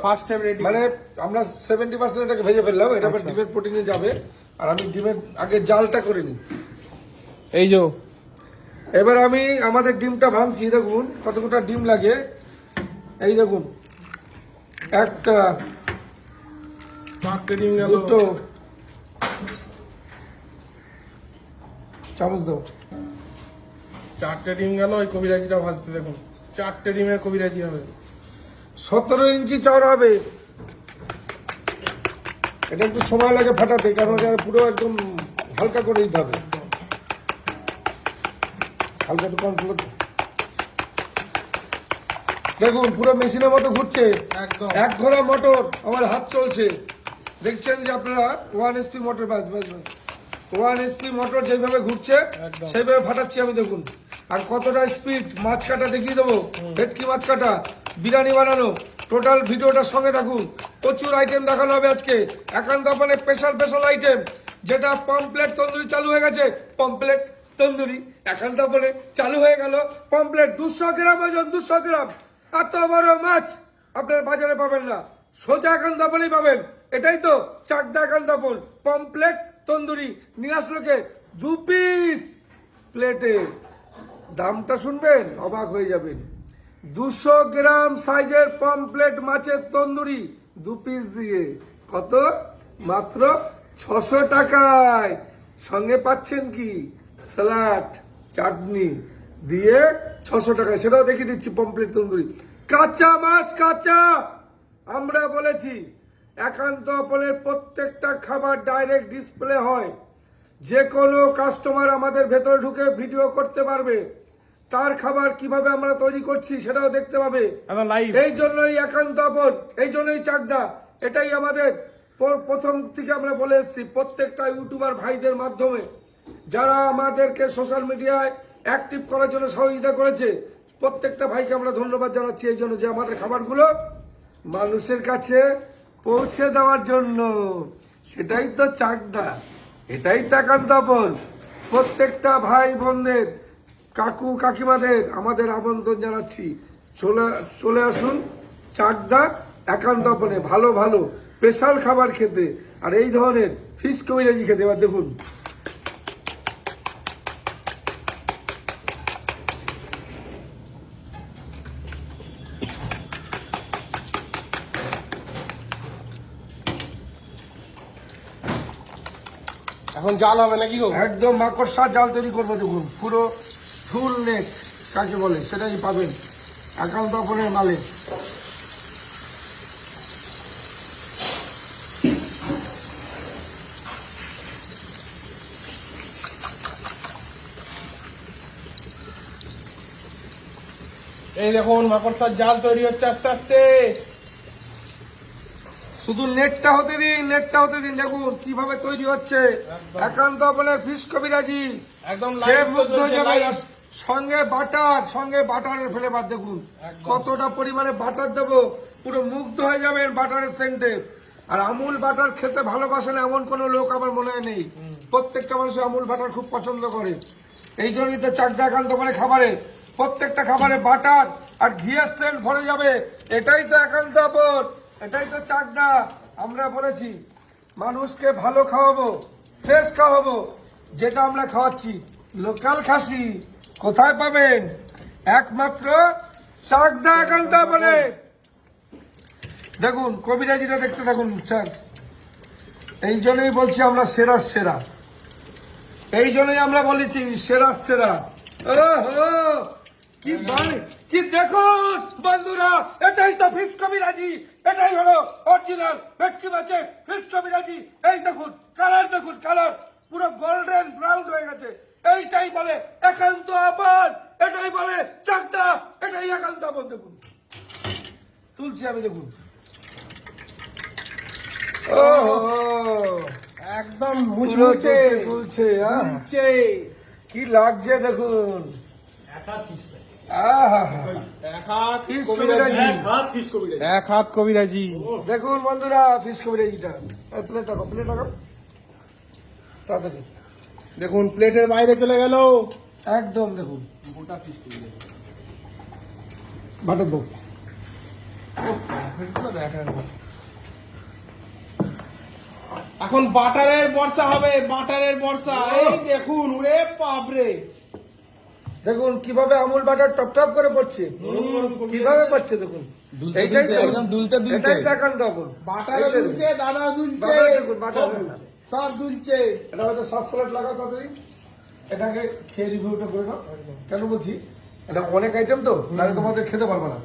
First time ready, মানে আমরা 70% এটাকে ভেজে ফেললাম, এটা আবার ডিমের প্রোটিনে যাবে। আর আমি ডিমের আগে জালটা করে নিই। এই যে এবার আমি আমাদের ডিমটা ভাঙছি, দেখুন কতটা ডিম লাগে। এই দেখুন, একটা, চারটে ডিম গেল, দুটো, চামচ দাও, চারটে ডিম গেল। ওই কবিরাজিটা ভাজতে দেখুন, চারটে ডিমের কবিরাজি হবে। 17 ইঞ্চি চওড়া হবে। এটা একটু সময় লাগে ফাটাতে, কারণ এটা পুরো একদম হালকা করে দিতে হবে। হালকা একটু কর্নফ্লোর। দেখুন পুরো মেশিনের মতো ঘুরছে, একদম। 1 ঘোড়া মোটর আমার হাত চলছে। দেখছেন যে আপনারা 1 HP মোটর, বাস বাস বাস 1 HP মোটর যেভাবে ঘুরছে একদম। সেইভাবে ফাটাচ্ছি আমি, দেখুন। আর কতটা স্পিড, মাছ কাটা দেখিয়ে দেবো, ভেটকি মাছ কাটা, বিরিয়ানি বানানো, টোটাল ভিডিওটার সঙ্গে থাকুন। প্রচুর আইটেম দেখানো হবে আজকে, একান্ত মানে স্পেশাল আইটেম। যেটা পমপ্লেট তন্দুরি চালু হয়ে গেছে, পমপ্লেট তন্দুরি একান্ত বলে চালু হয়ে গেল। পমপ্লেট 200 গ্রাম ওজন, 200 গ্রাম। এত বড় মাছ আপনার বাজারে পাবেন না, সোজা একান্তাপনেই পাবেন। এটাই তো চাকদা একান্তাপন। পমপ্লেট তন্দুরি নিয়ে আসলো কে, 2 পিস প্লেটে। দামটা শুনবেন অবাক হয়ে যাবেন। 200 গ্রাম সাইজের পমপ্লেট মাছের তন্দুরি 2 পিস দিয়ে কত, মাত্র 600 টাকায়। সঙ্গে পাচ্ছেন কি, স্যালাড, চাটনি দিয়ে 600 টাকায়। সেটাও দেখিয়ে দিচ্ছি। পমপ্লেট তন্দুরি কাঁচা মাছ, কাঁচা। আমরা বলেছি একান্ত আপনের প্রত্যেকটা খাবার ডাইরেক্ট ডিসপ্লে হয়, যে কোনো কাস্টমার আমাদের ভেতরে ঢুকে ভিডিও করতে পারবে, তার খাবার কিভাবে আমরা তৈরি করছি সেটাও দেখতে পাবে। এই জন্যই একান্ত আপন, এই জন্যই চাকদা। এটাই আমাদের প্রথম থেকে আমরা বলে এসেছি, প্রত্যেকটা ইউটিউবার ভাইদের মাধ্যমে যারা আমাদেরকে সোশ্যাল মিডিয়ায় অ্যাক্টিভ করার জন্য সহযোগিতা করেছে, প্রত্যেকটা ভাইকে আমরা ধন্যবাদ জানাচ্ছি এই জন্য, যে আমাদের খাবারগুলো মানুষের কাছে পৌঁছে দেওয়ার জন্য। সেটাই তো চাকদা, এটাই তো একান্ত আপন। প্রত্যেকটা ভাই বোনদের, কাকু কাকিমাদের আমাদের আমন্ত্রণ জানাচ্ছি, চলে আসুন চাকদা একান্ত আপনে ভালো ভালো স্পেশাল খাবার খেতে, আর এই ধরনের ফিশ কবিরাজি খেতে। এবার দেখুন, এখন জাল হবে নাকি গো? একদম মাকড়সার জাল তৈরি করবো। দেখুন পুরো ফুল নেক কাকে বলে সেটাই পাবেন একান্ত আপনের মালে। এই দেখুন মাকড়সার জাল তৈরি হচ্ছে আস্তে আস্তে। শুধু নেটটা হতে দিন, নেটটা হতে দিন। দেখুন কিভাবে তৈরি হচ্ছে একান্ত আপনের ফিশ কবিরাজি। একদম মুগ্ধ হয়ে যাবে। সঙ্গে বাটারের ফ্লেভার দেখুন, কতটা পরিমাণে বাটার দেবো, পুরো মুগ্ধ হয়ে যাবেন বাটারের সেন্টে। আর আমুল বাটার খেতে ভালোবাসেন এমন কোন লোক আমার মনে হয় নেই। প্রত্যেকটা মানুষ আমুল বাটার খুব পছন্দ করে। এই জন্যই তো চাকদা একান্ত মানে খাবারে, প্রত্যেকটা খাবারে বাটার আর ঘিয়ের সেন্ট ভরে যাবে। এটাই তো একান্ত আপন, এটাই তো চাকদা। আমরা বলেছি মানুষকে ভালো খাওয়াবো, ফ্রেশ খাওয়াবো। যেটা আমরা খাওয়াচ্ছি লোকাল খাসি, কোথায় পাবেন, একমাত্র চাকদা একান্ত আপনে। দেখুন কবিরাজিটা দেখতে থাকুন স্যার। এই জন্যই বলছি আমরা সেরা সেরা, এই জন্যই আমরা বলেছি সেরা সেরা। কি মানে, কি দেখুন বন্ধুরা, এটাই তো ফিশ কবিরাজি, এটাই হলো অরিজিনাল ভেটকি মাছের ফিশ কবিরাজি। এই দেখুন কালার, দেখুন কালার পুরো গোল্ডেন ব্রাউন হয়ে গেছে। এইটাই বলে একান্ত আপন, এটাই বলে চাকদা, এটাই একান্ত আপন। দেখুন তুলছি আমি, দেখুন একদম মুচমুচে তুলছে, তুলছে। কি লাগছে দেখুন। এক হাত কবিরাজি। দেখুন বন্ধুরা ফিশ কবিরাজিটা। প্লেট রাখো, প্লেট রাখো তাড়াতাড়ি। দেখুন প্লেটের বাইরে চলে গেল একদম। দেখুন গোটা ফিশ কবিরাজি। বাটার দাও, এখন বাটারের বর্ষা হবে, বাটারের বর্ষা। এই দেখুন, ওরে বাপরে, দেখুন কিভাবে আমুল বাটার টপ টপ করে পড়ছে, কিভাবে পড়ছে দেখুন। এইটাই তো, একদম দুলতে দুলতে। এটাই দেখান তখন। বাটারও দুলছে, দাদা দুলছে, বাটার দেখুন, বাটার সব দেখুন। দুলছে, সব দুলছে। এটা হয়তো সস স্যালাড লাগাও তাড়াতাড়ি, এটাকে খেয়ে রিভিউটা করে নাও। কেন বলছি, এটা অনেক আইটেম তো, নাহলে তোমাদের খেতে পারবে না।